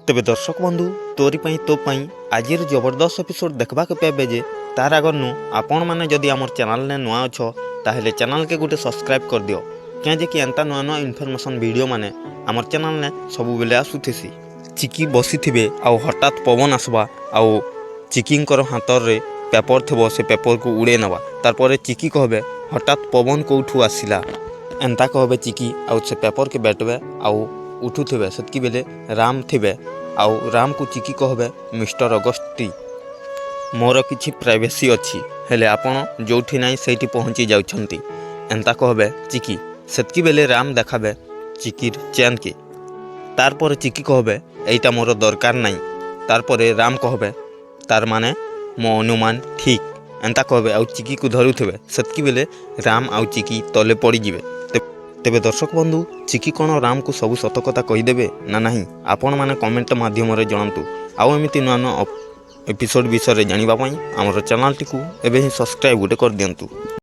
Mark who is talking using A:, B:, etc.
A: तेबे दर्शक बंधु तोरी पाई तो पाई आज जबरदस्त एपिसोड देखा के पाइबे जे तार आगर नु आपण मैंने जदि आम चैनल ने नुआ अच्छ ताहले चैनल के गोटे सब्सक्राइब कर दियो क्या जे कि एंता नुआ नुआ इनफॉरमेशन वीडियो माने आमर चैनल ने सब बेले आसुथेसी। चिकी बसी थे आउ हठात पवन आसवा आउ चिकींकर हाथ रे पेपर थे से पेपर को उड़े नवा तार चिकी कहबे हठात पवन कौठू आसला एंता कहबे चिकी आउ से पेपर के बैठबे आउ उठुवे से बेले राम थे आउ राम को चिकी कहबे मिस्टर अगस्टी मोर किछि प्राइवेसी अच्छी हेले आपण जोठी नाई सेठी पहुँची जाउछंती एंता कहबे चिकी सेतकी बेले राम देखाबे चिकीर चैन के तार पर चिकी कहबे एटा मोर दरकार नाई तार परे राम कहबे तार माने मो अनुमान ठीक एंता कहबे आउ चिकी को धरुथिबे सेतकी बेले राम आउ चिकी तले पड़ी जिवे। तेबे दर्शक बंधु चिकी कौन राम को सब सत कथा कहीदेवे ना नहीं आपण मैंने कमेंट माध्यम जनातु आउ एमती नुआ नुआ एपिसोड विषय जानापी आमर चैनल टी एवं ही सब्सक्राइब गोटे कर दिंतु।